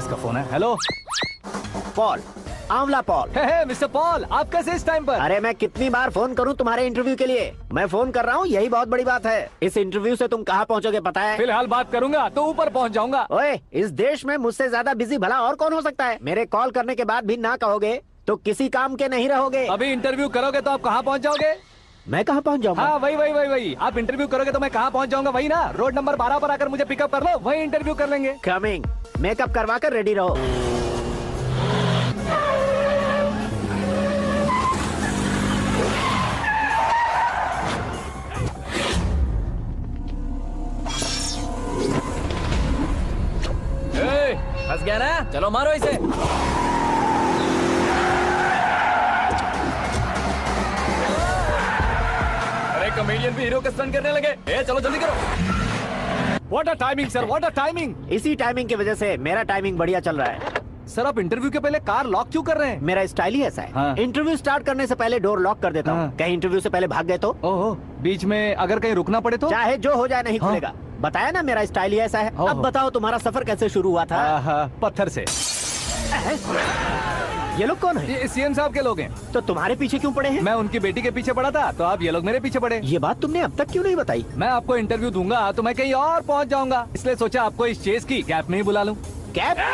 किसका फोन है? Hello Paul, आंवला पॉल। हे मिस्टर पॉल, आप कैसे इस टाइम पर? अरे मैं कितनी बार फोन करूं तुम्हारे इंटरव्यू के लिए? मैं फोन कर रहा हूं, यही बहुत बड़ी बात है। इस इंटरव्यू से तुम कहां पहुंचोगे पता है? फिलहाल बात करूंगा तो ऊपर पहुंच जाऊंगा। ओए, इस देश में मुझसे ज्यादा बिजी भला और कौन हो सकता है? मेरे कॉल करने के बाद भी ना कहोगे तो किसी काम के नहीं रहोगे। अभी इंटरव्यू करोगे तो आप कहाँ पहुँच जाओगे? मैं कहाँ पहुँच जाऊंगा? हाँ वही। आप इंटरव्यू करोगे तो मैं कहाँ पहुँच जाऊंगा? वही ना, रोड नंबर 12 पर आकर मुझे पिकअप कर लो, वही इंटरव्यू कर लेंगे। कमिंग। मेकअप करवा कर रेडी रहो। फंस गया ना, चलो मारो इसे। अरे कॉमेडियन भी हीरो का स्टंट करने लगे। चलो जल्दी करो। What a timing sir, what a timing. इसी टाइमिंग की वजह से मेरा टाइमिंग बढ़िया चल रहा है। सर आप इंटरव्यू के पहले कार लॉक क्यों कर रहे हैं? मेरा स्टाइल ही ऐसा है। हाँ। इंटरव्यू स्टार्ट करने से पहले डोर लॉक कर देता हूँ। हाँ। कहीं इंटरव्यू से पहले भाग गए तो? ओहो, बीच में अगर कहीं रुकना पड़े तो? चाहे जो हो जाए नहीं हाँ। खुलेगा। बताया ना मेरा स्टाइल ही ऐसा है। ओहो। अब बताओ तुम्हारा सफर कैसे शुरू हुआ था? पत्थर से। ये लोग कौन है? ये सीएम साहब के लोग हैं। तो तुम्हारे पीछे क्यों पड़े हैं? मैं उनकी बेटी के पीछे पड़ा था तो अब ये लोग मेरे पीछे पड़े। ये बात तुमने अब तक क्यों नहीं बताई? मैं आपको इंटरव्यू दूंगा तो मैं कहीं और पहुंच जाऊंगा, इसलिए सोचा आपको इस चेस की कैब में ही बुला लूं। कैब में?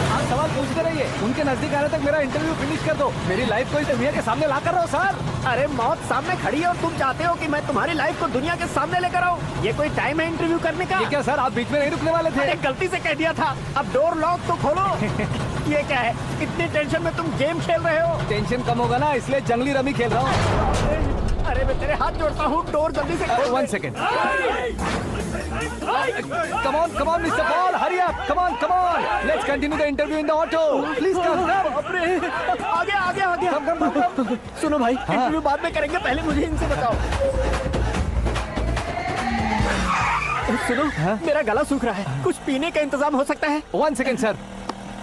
आप सवाल पूछते रहिए, उनके नजदीक आने तक मेरा इंटरव्यू फिनिश कर दो। मेरी लाइफ को इस दुनिया के सामने ला कर रहो सर। अरे मौत सामने खड़ी है और तुम चाहते हो कि मैं तुम्हारी लाइफ को दुनिया के सामने लेकर आऊं? ये कोई टाइम है इंटरव्यू करने का? ये क्या सर, आप बीच में नहीं रुकने वाले थे? अरे गलती से कह दिया था। अब डोर लॉक तो खोलो। ये क्या है? इतनी टेंशन में तुम गेम खेल रहे हो? टेंशन कम होगा ना, इसलिए जंगली रमी खेल रहा हूँ। अरे मैं तेरे हाथ जोड़ता हूँ, डोर जल्दी से खोल। 1 second. Come on, Mr. Paul, hurry up. Come on. Let's continue the interview in the auto. Please come. आगे। Come. सुनो भाई, इंटरव्यू बाद में करेंगे, पहले मुझे इनसे बताओ। सुनो, मेरा गला सूख रहा है, कुछ पीने का इंतजाम हो सकता है? 1 सेकेंड सर,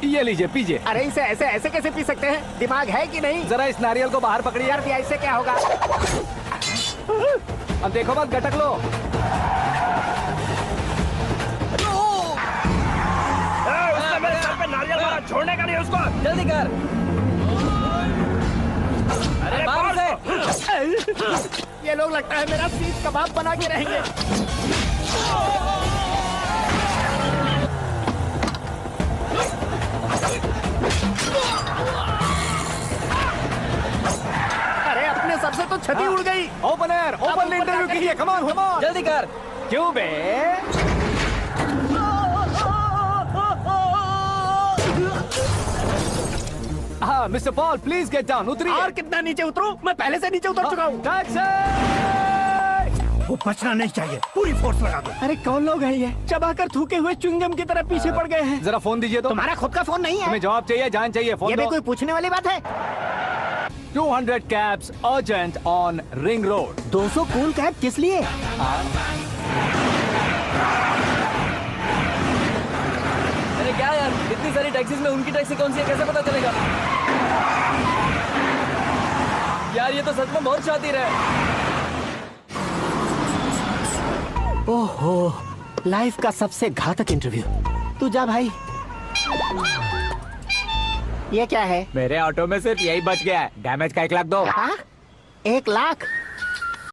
ये लीजिए पीजिए। अरे इसे ऐसे कैसे पी सकते हैं? दिमाग है कि नहीं? जरा इस नारियल को बाहर पकड़िए। यार भैया, इससे क्या होगा? अब देखो मत, गटक लो। मेरे सर पे नारियल मारा, छोड़ने का नहीं उसको। जल्दी कर। अरे बाहर से। ये लोग लगता है मेरा सीख कबाब बना के रहेंगे। अरे अपने सर से तो छती उड़ गई। ओपन इंटरव्यू कीजिए। कम ऑन जल्दी कर। क्यों बे? हाँ mister Paul, please get down. उतरिए। और कितना नीचे उतरूं? मैं पहले से नीचे उतर चुका हूँ। टैक्सी। वो बचना नहीं चाहिए, पूरी फोर्स लगा दो। अरे कौन लोग हैं ये? चबाकर थूके हुए च्युइंगम की तरह पीछे पड़ गए हैं। जरा फोन दीजिए तो। तुम्हारा खुद का फोन नहीं है? तुम्हें जवाब चाहिए, जान चाहिए, फोन ये भी दो। कोई पूछने वाली बात है? 200 cabs urgent on Ring Road. 200 cool cab किस लिए? अरे क्या यार, इतनी सारी टैक्सीज में उनकी टैक्सी कौन सी है, कैसे पता चलेगा? यार ये तो सच में बहुत शातिर है। ओहो, लाइफ का सबसे घातक इंटरव्यू। तू जा भाई। ये क्या है? मेरे ऑटो में सिर्फ यही बच गया है। डैमेज का 1 लाख दो। हाँ? 1 लाख?